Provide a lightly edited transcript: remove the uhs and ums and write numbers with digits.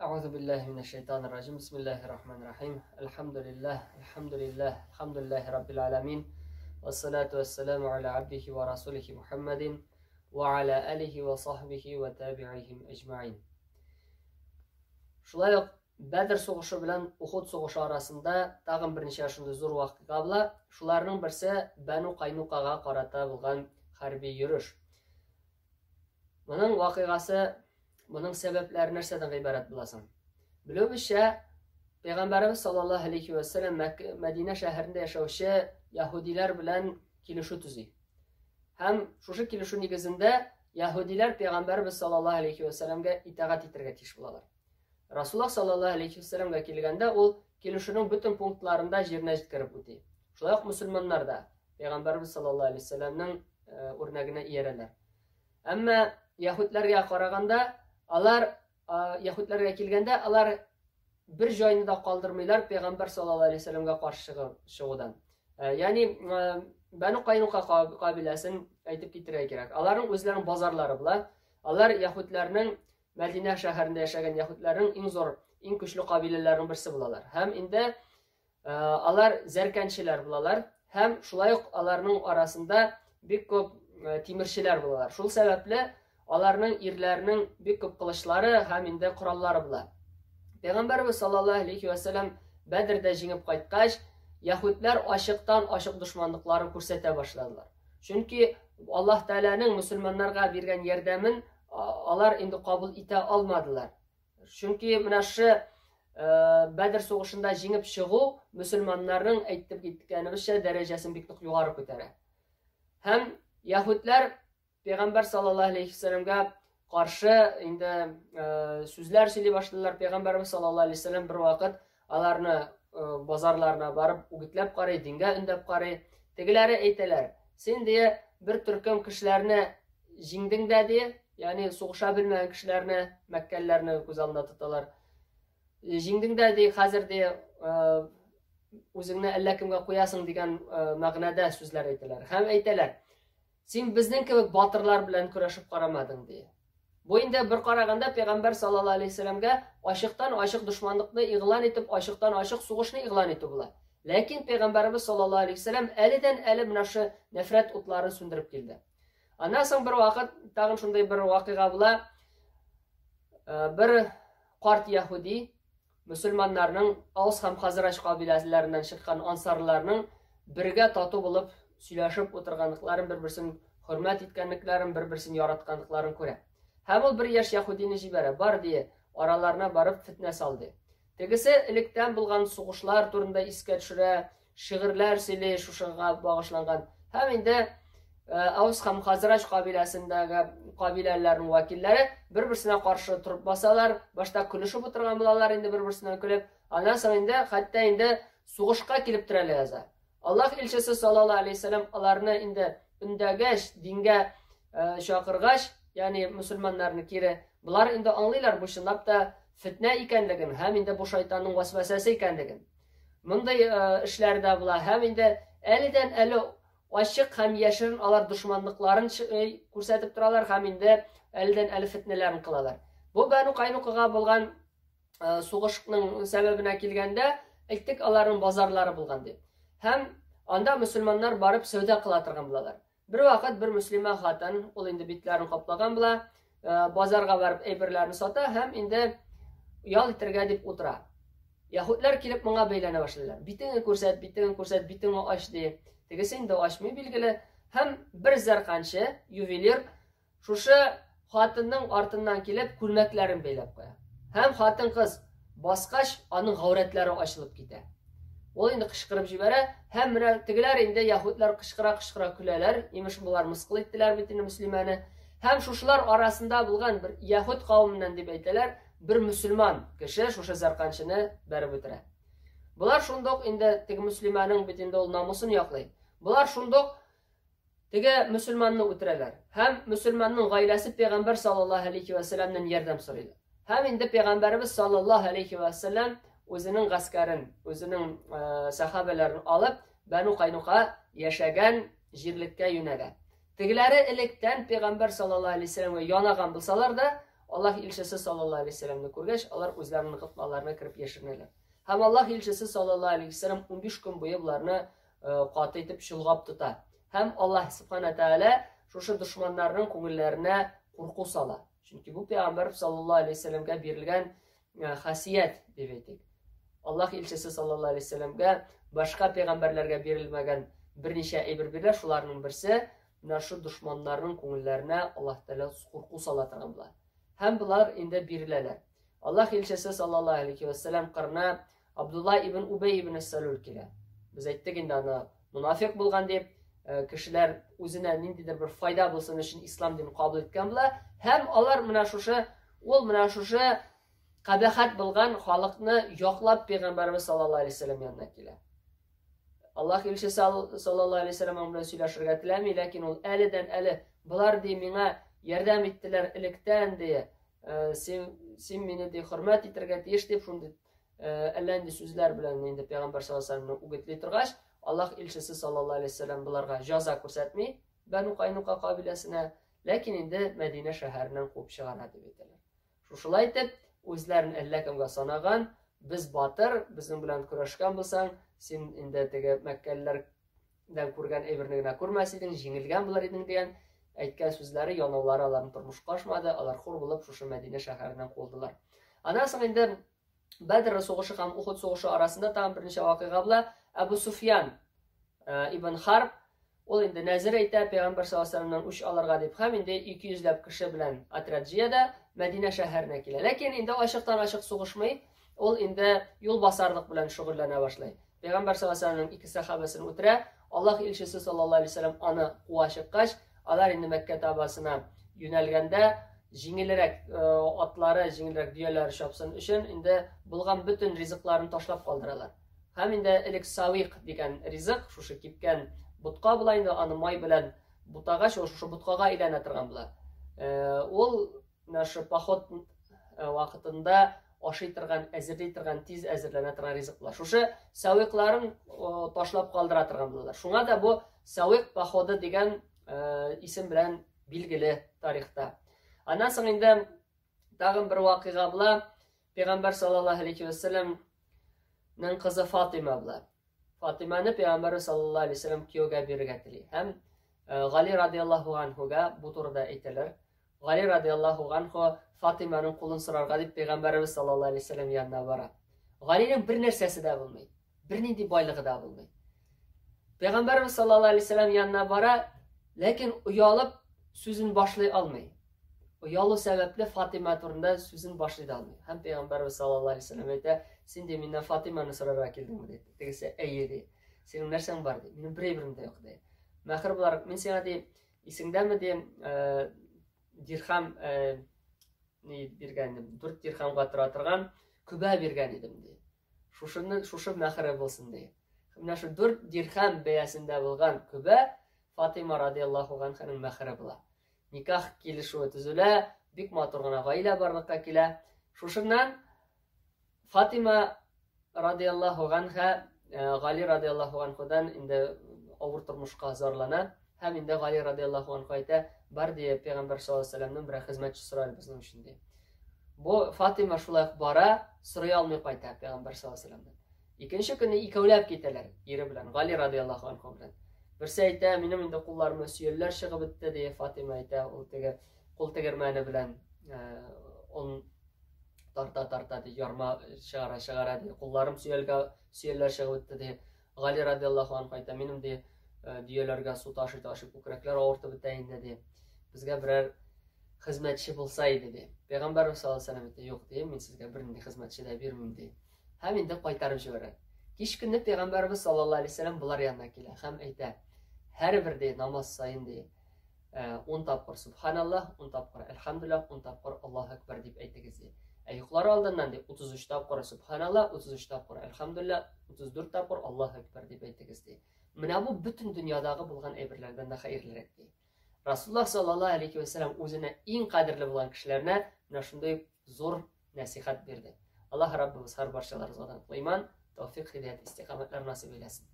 أعوذ بالله من الشيطان الرجيم بسم الله الرحمن الرحيم الحمد لله رب العالمين والصلاة والسلام على عبده ورسوله محمد وعلى آله وصحبه وتابعيهم أجمعين. Шулай ук Бәдір соғышы белән Ухуд соғышы арасында тагын берничә шундый зур вакыйга була. Шуларның берсе Бәну Кайнукага карата булган хәрби йөреш. Моның вакыйгасы, моның сәбәпләре нәрсәдән гыйбарәт буласың? Белүебезчә, Пәйгамбәрбез саллаллаһу алейхи ва саллям Мәдинә шәһәрендә яшәүче яһудилар белән килешү төзи. Һәм шушы килешү нигезендә яһудилар Пәйгамбәрбез саллаллаһу алейхи ва саллямга итагать итәргә тиеш булалар. Расулуллаһ саллаллаһу алейхи ва саллямга килгәндә ул килешүнең бөтен пунктларында җиренә җиткереп үти. Шулай ук мөселманнар да Пәйгамбәрбез саллаллаһу алейхи ва саллямның үрнәгенә иярәләр. Әмма яһудларга караганда яһудларга килгәндә алар бер җайны да калдырмыйлар Пәйгамбәр саллаллаһу алейхи ва саллямга каршы чыгудан. Ягъни Бәну Кайнука кабиләсен әйтеп китерергә кирәк. Аларның үзләренең базарлары була. Алар яһудларның Мәдинә шәһәрендә яшәгән яһудларның иң зур, иң көчле кабиләләрнең берсе булалар. Һәм инде алар зәркәнчеләр булалар. Һәм шулай ук аларның арасында бик күп тимерчеләр булалар. Шул сәбәпле аларның ирләренең бик күп кылычлары һәм инде кораллары була. Пәйгамбәрбез саллаллаһу алейхи ва саллям Бәдрдә җиңеп кайткач, яһудлар ачык дошманлыкларын күрсәтә башладылар. Чөнки Аллаһ Тәгаләнең мөселманнарга биргән ярдәмен алар инде кабул итә алмадылар. Чөнки менә шу Бәдр сугышында җиңеп чыгу мөселманнарның әйтеп киткәнебезчә дәрәҗәсен бик нык югары күтәрә. Һәм яһудлар Пәйгамбәр саллаллаһу алейхи ва саллямга каршы инде сүзләр сөйли башладылар. Пәйгамбәрбез саллаллаһу алейхи ва саллям бер вакыт аларны базарларына барып үгетләп карый, дингә өндәп карый. Тегеләре әйтәләр: "Син дия бер төркем кешеләрне җиңдең дә дия, ягъни сугыша белмәгән кешеләрне, мәккәлләрне күз алдында тоталар. Җиңдең дә дия, хәзер дия үзеңне әллә кемгә куясың" дигән мәгънәдә сүзләр әйтәләр. Һәм әйтәләр: "Син безнең кебек батырлар белән көрәшеп карамадың" дия. Бу инде бер караганда Пәйгамбәр саллаллаһу алейхи ва саллямга ачыктан-ачык дошманлыкны игълан итеп, ачыктан-ачык сугышны игълан итү була. Ләкин Пәйгамбәрбез саллаллаһу алейхи ва саллям әледән-әле менә шу нәфрәт утларын сүндереп килде. Аннан соң бер вакыт тагын шундый бер вакыйга була. Бер карт яһуди мөселманнарның Аус һәм Хазраҗ кабиләләреннән чыккан ансарларның бергә тату булып сөйләшеп утырганлыкларын, бер-берсен хөрмәт иткәнлекләрен, бер-берсен яратканлыкларын күрә. Һәм ул бер яшь яһудине җибәрә, бар дия, араларына барып фитнә салды. Тегесе электән булган сугышлар турында искә төшерә, шигырьләр сөйли шушыга багышланган. Һәм инде Аус һәм Хазраҗ кабиләсендәге кабиләләрнең вәкилләре бер-берсенә каршы турып басалар, башта көлешеп утырган булалар, инде бер-берсенә көлеп, аннан соң инде хәтта инде сугышка килеп терәләр яза. Аллаһ илчесе саллаллаһу алейхи ва саллям аларны инде үндәгәч, дингә чакыргач, ягъни мөселманнарны кире, булар инде аңлыйлар бу чынлап та фитнә икәнлеген, һәм инде бу шайтанның васвасәсе икәнлеген. Мондай эшләрдә була, һәм инде әледән-әле ачык һәм яшерен алар дошманлыкларын күрсәтеп торалар, һәм инде әледән-әле фитнәләрен кылалар. Бу Бәну Кайнукага булган сугышның сәбәбенә килгәндә, әйттек, аларның базарлары булган дип. Һәм анда мөселманнар барып сәүдә кыла торган булалар. Бер вакыт бер мөслимә хатын, ул инде битләрен каплаган була, базарга барып әйберләрне сата һәм инде ял итәргә дип утыра. Яһудлар килеп моңа бәйләнә башлыйлар. Битеңне күрсәт, битеңне ач ди. Тегесе инде ачмый билгеле. Һәм бер зәрканчы, ювелир, шушы хатынның артыннан килеп күлмәкләрен бәйләп куя. Һәм хатын-кыз баскач, аның гаврәтләре ачылып китә. Ул инде кычкырып җибәрә, һәм менә тегеләр инде яһудлар кычкыра көләләр, имеш булар мускул иттеләр бит инде мөслимәне. Һәм шушылар арасында булган бер яһуд кавымыннан дип әйтәләр, бер мөселман кеше шушы зәрканчыны бәреп үтерә. Булар шундук инде теге мөслимәнең бит инде ул намусын яклый. Булар шундук теге мөселманны үтерәләр. Һәм мөселманның гаиләсе Пәйгамбәр саллаллаһу алейхи ва саллямнан ярдәм сорыйлар. Һәм инде Пәйгамбәрбез саллаллаһу алейхи ва саллям үзенең гаскәрен, үзенең сахабаларын алып, Бәну Кайнука яшәгән җирлеккә юнәлә. Тегеләре электән Пәйгамбәр саллаллаһу алейхи ва саллямга янаган булсалар да, Allah ilçisi sallallahu aleyhi ve sellem'ni ko'rgach, ular o'zlarining qitmalarına kirib yashirinadilar. Ham Allah ilçisi sallallahu aleyhi ve sellem 15 kun bo'yi bularni qatı etib shulg'ab tutar. Hem Allah subhanahu teala şu düşmanlarının ko'ngillarına qo'rquv solar. Chunki bu payg'ambar sallallahu aleyhi ve sellem'ga berilgan xasiyat deb aytdik. Allah ilçisi sallallahu aleyhi ve sellem'ga boshqa payg'ambarlarga berilmagan bir necha ayber berlar, shularning birisi şu düşmanlarının ko'ngillarına Allah Teala qo'rquv soladigan bular. Hem bular endi berilalar. Allah ilçisi sallallahu aleyhi ve sellem qarına Abdullah ibn Ubay ibn Salul kelar. Biz aytdik endi ana munofiq bo'lgan deb kishilar o'zine nindidir bir foyda bo'lsin uchun islom dinini qabul etgan bular. Hem ular mana shu qabahat bo'lgan xalqni yo'qlab payg'ambarimiz sallallohu alayhi vasallam yoniga keladi. Allah elchisi sallallohu alayhi vasallam bilan söylashirga tilami, lekin ul ali bular de menga yordam etdilar ilikdan de sen meni de hurmat etirga tesh deb shunday allandi so'zlar bilan endi payg'ambar sallallohu alayhi vasallamni o'gitlay turgach, Allah elchisi sallallohu alayhi vasallam bularga jazo ko'rsatmay Banu Qaynuqa qabilasini, lekin endi Madina shaharidan quvib chiqaradi deb aytdilar. Shulay deb o'zlarini allakamga sanagan, biz botir, bizim bilan kurashgan bo'lsang, sen endi tege Makkalilardan ko'rgan aybirligini ko'rmasiding, jingilgan bo'lar eding degan aytgan so'zlari yonovlari ularni turmushga oshmadi, ular xur bo'lib shu Madina shaharidan qoldilar. Anasini endi Badr so'g'ishi ham Uhud so'g'ishi orasida tam bir necha voqea bilan Abu Sufyan ibn Harb ol endi nazar aytib payg'ambar sollallohu alayhi vasallamdan uch olarga deb ham endi 200 lab kishi bilan Atrajiyada Madina shahrine keladi. Lekin endi ochiqdan ochiq so'g'ishmay, ol endi yo'l bosarlik bilan shug'ullana boshlaydi. Payg'ambar sollallohu alayhi vasallamning ikki sahobasini o'tira, Alloh elchisi sallallohu alayhi vasallam ana quvachiqqach, ular endi Makka tabasına yo'nalganda jingilroq otlari, jingilroq diyalari shopsin uchun endi bo'lgan butun rizqlarini tashlab qoldiralar. Ham endi ilik saviq degan rizq shu kipgan butqa bilan endi ani moy bilan butaga shu butqaga aylana turgan bular. Ol shu pahot vaqtida oshib turgan, azirlay turgan, tez azirlana turgan rizqlar. Shu saviqlarini tashlab qoldira turgan bular. Shunga da bu saviq pahodi degan isim bilan belgili tarixda. Ondan so'ng endi tag'in bir voqea bilan payg'ambar sallallohu alayhi vasallamning qizi Fatima bilan. Fatimani payg'ambar sallallohu alayhi vasallam kuyovga bergatili. Ham G'ali radhiyallohu anhuga bu turda aytilar. G'ali radhiyallohu anhu Fatimaning qo'lini so'rarga deb payg'ambarimiz sallallohu alayhi vasallam yoniga boradi. G'alining bir narsasida bo'lmaydi. Bir nindi boylig'ida bo'lmaydi. Payg'ambarimiz sallallohu alayhi vasallam yoniga boradi, lekin uyalib so'zini boshlay olmaydi. Uyalу sebepli Fatima turunda sözün başlaydı almıyor. Hem Peygamberimiz sallallahu aleyhi ve sellem ayta, sen de minden Fatima'nı sorarak geldin mi dedi. Degese iyi dedi. Senin nersen var dedi. Benim birebrim de yok dedi. Mahir olarak ben sana deyim, isinden mi deyim dirham bergendim. 4 dirham qatıratırgan kübe bergendim dedi. Şuşu mahir olsun dedi. Şimdi şu 4 dirham beyasında bulgan kübe Fatima radıyallahu anh'ın mahir bular. Nikah kelişuvi tuzula, bik maturg'ana g'oila barliqqa kela. Shushindan Fatima radhiyallohu anha G'ali radhiyallohu anhudan endi og'ir turmushga zorlana. Ham endi G'ali radhiyallohu anhu ayta, bar deya payg'ambar sollallohu alayhi vasallamdan bir xizmatchi so'radi bizning uchun deb. Bu Fatima shulay bora so'ray olmay qaytadi payg'ambar sollallohu alayhi vasallamdan. Ikkinchi kuni ikkovlab ketdilar eri bilan, G'ali radhiyallohu anhu bilan. Birisi ayta, mening endi qo'llarim suyullar chiqib bitdi deya Fatima ayta, u tega qo'l tegirmani bilan on tarta de yarma shag'ara de qo'llarim suyullar chiqib bitdi deya G'ali radhiyallohu anhu ayta, mening de diyalarga suv tashib ko'kraklar og'ritib bitayin dedi. Bizga biror xizmatchi bo'lsa edi dedi. Payg'ambar sollallohu alayhi vasallam ayta, yo'q dedi, men sizga birinchi xizmatchida bermayman dedi. Ham endi qaytarib yuboradi. Kech kuni payg'ambarimiz sallallohu alayhi vasallam bular yoniga keladi. Ham ayta, her bir de namoz sayın de 10 tapqir subhanallah, 10 tapqir elhamdülillah, 10 tapqir Allahu akbar deb aytdingiz de. Yuqori oldindan de 33 tapqir subhanallah, 33 tapqir elhamdülillah, 34 tapqir Allahu akbar deb aytdingiz de. Mana bu bütün dünyadagi bo'lgan aybirlardan da xayrliroq de. Rasululloh sallallohu alayhi vasallam o'zini eng qadrli bo'lgan kishilarga mana shunday zo'r nasihat berdi. Alloh Rabbimiz har barchalarga iman, tavfiq, hidayat, istiqomatlar nasib eylesin.